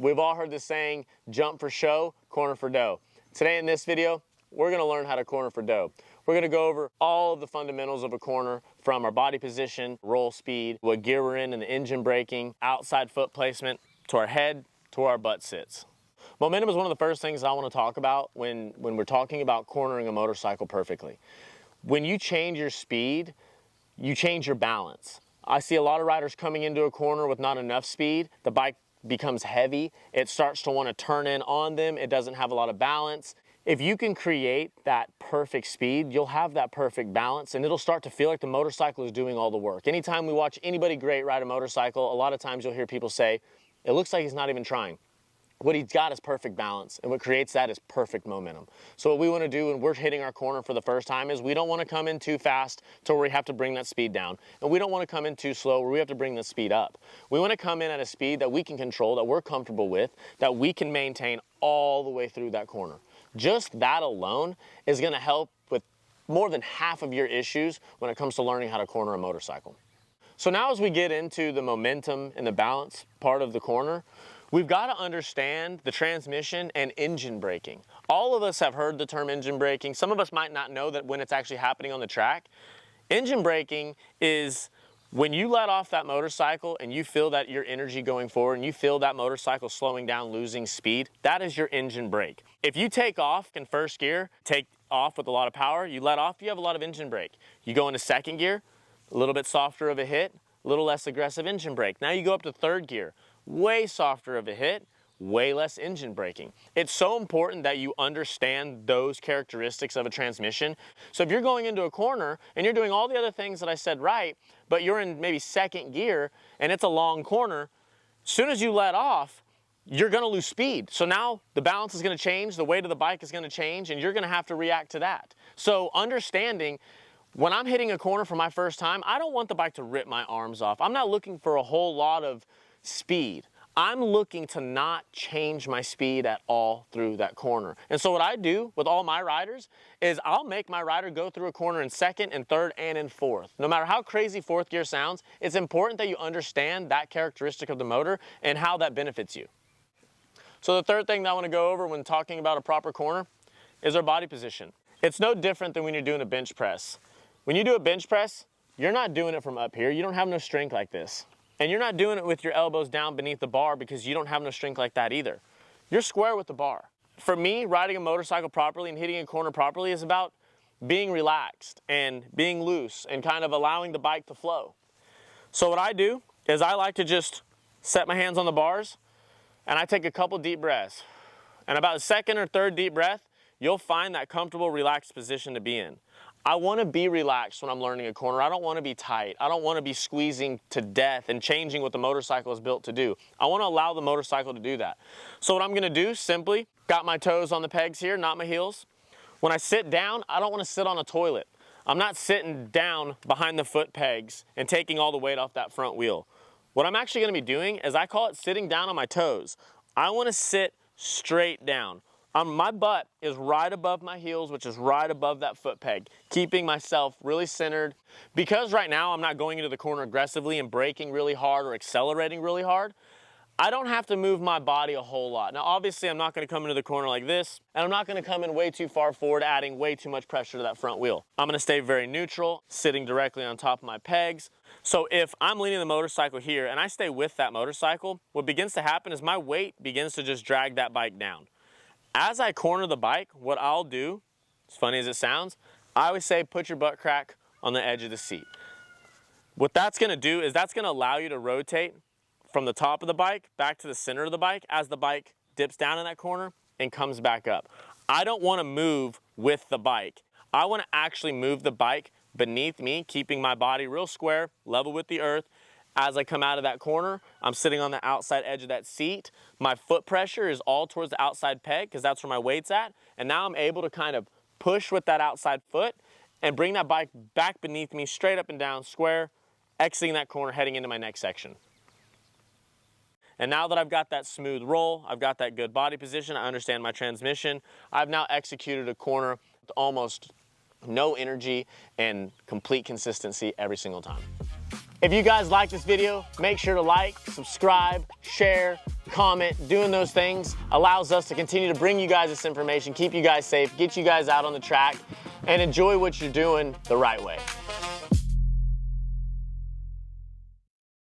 We've all heard this saying, jump for show, corner for dough. Today in this video, we're gonna learn how to corner for dough. We're gonna go over all of the fundamentals of a corner, from our body position, roll speed, what gear we're in, and the engine braking, outside foot placement, to our head, to where our butt sits. Momentum is one of the first things I want to talk about when we're talking about cornering a motorcycle perfectly. When you change your speed, you change your balance. I see a lot of riders coming into a corner with not enough speed. The bike becomes heavy. It starts to want to turn in on them. It doesn't have a lot of balance. If you can create that perfect speed, you'll have that perfect balance, and it'll start to feel like the motorcycle is doing all the work. Anytime we watch anybody great ride a motorcycle, a lot of times you'll hear people say, it looks like he's not even trying. What he's got is perfect balance, and what creates that is perfect momentum. So what we want to do when we're hitting our corner for the first time is we don't want to come in too fast to where we have to bring that speed down, and we don't want to come in too slow where we have to bring the speed up. We want to come in at a speed that we can control, that we're comfortable with, that we can maintain all the way through that corner. Just that alone is going to help with more than half of your issues when it comes to learning how to corner a motorcycle. So now as we get into the momentum and the balance part of the corner, we've got to understand the transmission and engine braking. All of us have heard the term engine braking. Some of us might not know that when it's actually happening on the track. Engine braking is when you let off that motorcycle and you feel that your energy going forward and you feel that motorcycle slowing down, losing speed, that is your engine brake. If you take off in first gear, take off with a lot of power, you let off, you have a lot of engine brake. You go into second gear, a little bit softer of a hit, a little less aggressive engine brake. Now you go up to third gear, way softer of a hit, way less engine braking. It's so important that you understand those characteristics of a transmission. So if you're going into a corner and you're doing all the other things that I said right, but you're in maybe second gear and it's a long corner, as soon as you let off, you're gonna lose speed. So now the balance is gonna change, the weight of the bike is gonna change, and you're gonna have to react to that. So understanding, when I'm hitting a corner for my first time, I don't want the bike to rip my arms off. I'm not looking for a whole lot of speed. I'm looking to not change my speed at all through that corner. And so what I do with all my riders is I'll make my rider go through a corner in second and third and in fourth. No matter how crazy fourth gear sounds, it's important that you understand that characteristic of the motor and how that benefits you. So the third thing that I want to go over when talking about a proper corner is our body position. It's no different than when you're doing a bench press. When you do a bench press, you're not doing it from up here. You don't have no strength like this. And you're not doing it with your elbows down beneath the bar because you don't have no strength like that either. You're square with the bar. For me, riding a motorcycle properly and hitting a corner properly is about being relaxed and being loose and kind of allowing the bike to flow. So what I do is I like to just set my hands on the bars and I take a couple deep breaths. And about the second or third deep breath, you'll find that comfortable, relaxed position to be in. I want to be relaxed when I'm learning a corner. I don't want to be tight. I don't want to be squeezing to death and changing what the motorcycle is built to do. I want to allow the motorcycle to do that. So what I'm going to do, simply, got my toes on the pegs here, not my heels. When I sit down, I don't want to sit on a toilet. I'm not sitting down behind the foot pegs and taking all the weight off that front wheel. What I'm actually going to be doing is I call it sitting down on my toes. I want to sit straight down. My butt is right above my heels, which is right above that foot peg, keeping myself really centered. Because right now I'm not going into the corner aggressively and braking really hard or accelerating really hard, I don't have to move my body a whole lot. Now obviously I'm not going to come into the corner like this, and I'm not going to come in way too far forward, adding way too much pressure to that front wheel. I'm going to stay very neutral, sitting directly on top of my pegs. So if I'm leaning the motorcycle here and I stay with that motorcycle, what begins to happen is my weight begins to just drag that bike down. As I corner the bike, what I'll do, as funny as it sounds, I always say put your butt crack on the edge of the seat. What that's going to do is that's going to allow you to rotate from the top of the bike back to the center of the bike as the bike dips down in that corner and comes back up. I don't want to move with the bike. I want to actually move the bike beneath me, keeping my body real square, level with the earth. As I come out of that corner, I'm sitting on the outside edge of that seat. My foot pressure is all towards the outside peg because that's where my weight's at. And now I'm able to kind of push with that outside foot and bring that bike back beneath me, straight up and down, square, exiting that corner, heading into my next section. And now that I've got that smooth roll, I've got that good body position, I understand my transmission, I've now executed a corner with almost no energy and complete consistency every single time. If you guys like this video, make sure to like, subscribe, share, comment, doing those things allows us to continue to bring you guys this information, keep you guys safe, get you guys out on the track, and enjoy what you're doing the right way.